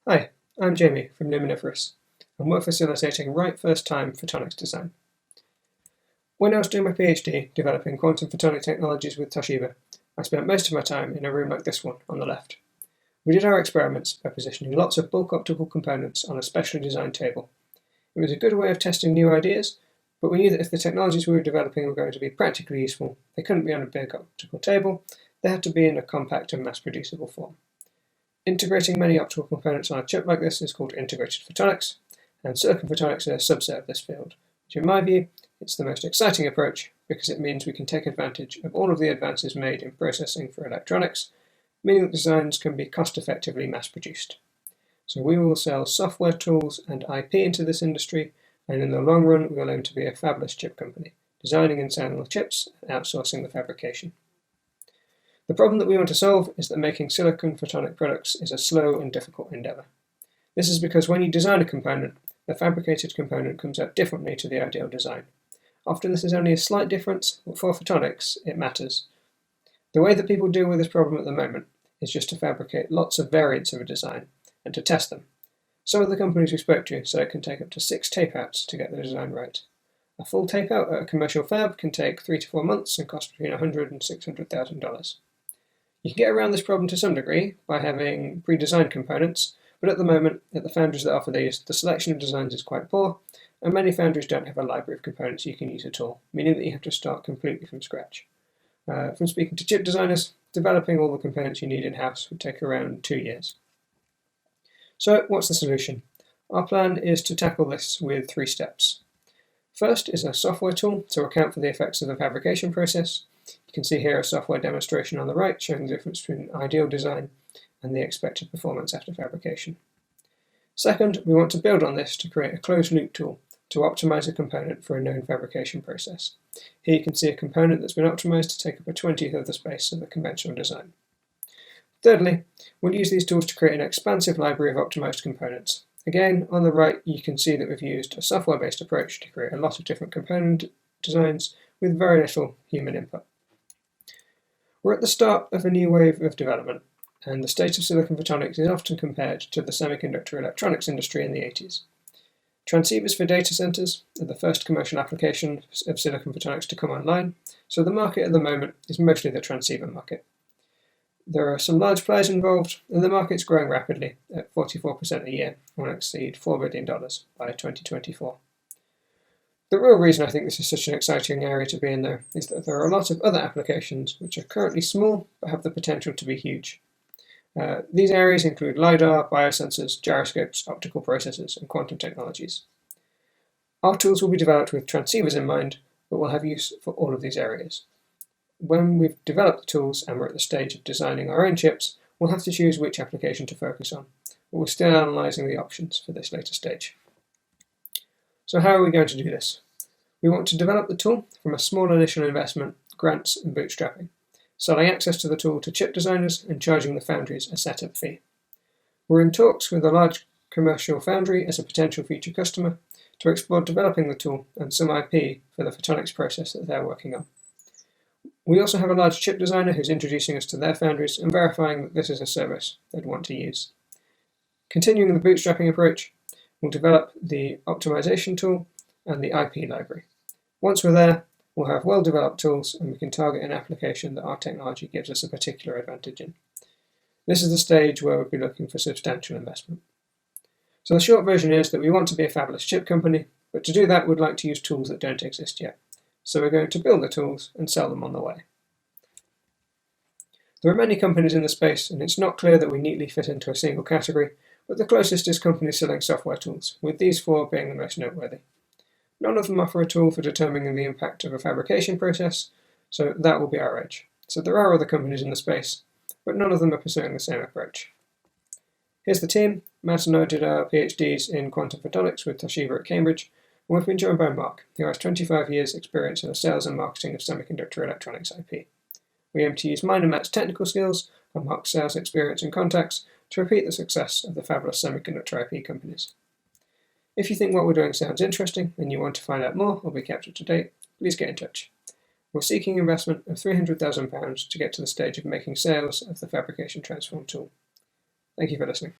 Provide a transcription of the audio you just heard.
Hi, I'm Jamie from Luminiferous, and we're facilitating right first time photonics design. When I was doing my PhD developing quantum photonic technologies with Toshiba, I spent most of my time in a room like this one on the left. We did our experiments by positioning lots of bulk optical components on a specially designed table. It was a good way of testing new ideas, but we knew that if the technologies we were developing were going to be practically useful, they couldn't be on a big optical table, they had to be in a compact and mass-producible form. Integrating many optical components on a chip like this is called integrated photonics, and silicon photonics is a subset of this field, which in my view, it's the most exciting approach because it means we can take advantage of all of the advances made in processing for electronics, meaning that designs can be cost-effectively mass-produced. So we will sell software tools and IP into this industry, and in the long run we will aim to be a fabless chip company, designing and selling the chips and outsourcing the fabrication. The problem that we want to solve is that making silicon photonic products is a slow and difficult endeavor. This is because when you design a component, the fabricated component comes out differently to the ideal design. Often this is only a slight difference, but for photonics, it matters. The way that people deal with this problem at the moment is just to fabricate lots of variants of a design and to test them. Some of the companies we spoke to said it can take up to 6 tapeouts to get the design right. A full tapeout at a commercial fab can take 3 to 4 months and cost between $100,000 and $600,000. You can get around this problem to some degree by having pre-designed components, but at the moment, at the foundries that offer these, the selection of designs is quite poor, and many foundries don't have a library of components you can use at all, meaning that you have to start completely from scratch. From speaking to chip designers, developing all the components you need in-house would take around 2 years. So, what's the solution? Our plan is to tackle this with 3 steps. First is a software tool to account for the effects of the fabrication process. You can see here a software demonstration on the right showing the difference between ideal design and the expected performance after fabrication. Second, we want to build on this to create a closed-loop tool to optimize a component for a known fabrication process. Here you can see a component that's been optimized to take up a 20th of the space of a conventional design. Thirdly, we'll use these tools to create an expansive library of optimized components. Again, on the right, you can see that we've used a software-based approach to create a lot of different component designs with very little human input. We're at the start of a new wave of development, and the state of silicon photonics is often compared to the semiconductor electronics industry in the 80s. Transceivers for data centers are the first commercial application of silicon photonics to come online, so the market at the moment is mostly the transceiver market. There are some large players involved, and the market's growing rapidly at 44% a year and will exceed $4 billion by 2024. The real reason I think this is such an exciting area to be in, though, is that there are a lot of other applications which are currently small but have the potential to be huge. These areas include LiDAR, biosensors, gyroscopes, optical processors, and quantum technologies. Our tools will be developed with transceivers in mind, but will have use for all of these areas. When we've developed the tools and we're at the stage of designing our own chips, we'll have to choose which application to focus on, but we're still analysing the options for this later stage. So how are we going to do this? We want to develop the tool from a small initial investment, grants and bootstrapping, selling access to the tool to chip designers and charging the foundries a setup fee. We're in talks with a large commercial foundry as a potential future customer to explore developing the tool and some IP for the photonics process that they're working on. We also have a large chip designer who's introducing us to their foundries and verifying that this is a service they'd want to use. Continuing the bootstrapping approach, we'll develop the optimization tool and the IP library. Once we're there, we'll have well-developed tools and we can target an application that our technology gives us a particular advantage in. This is the stage where we'll be looking for substantial investment. So the short version is that we want to be a fabless chip company, but to do that we'd like to use tools that don't exist yet. So we're going to build the tools and sell them on the way. There are many companies in the space, and it's not clear that we neatly fit into a single category, but the closest is companies selling software tools, with these 4 being the most noteworthy. None of them offer a tool for determining the impact of a fabrication process, so that will be our edge. So there are other companies in the space, but none of them are pursuing the same approach. Here's the team. Matt and I did our PhDs in quantum photonics with Toshiba at Cambridge, and we've been joined by Mark, who has 25 years' experience in the sales and marketing of semiconductor electronics IP. We aim to use mine and Matt's technical skills and Mark's sales experience and contacts to repeat the success of the fabulous semiconductor IP companies. If you think what we're doing sounds interesting and you want to find out more or be kept up to date, please get in touch. We're seeking investment of £300,000 to get to the stage of making sales of the fabrication transform tool. Thank you for listening.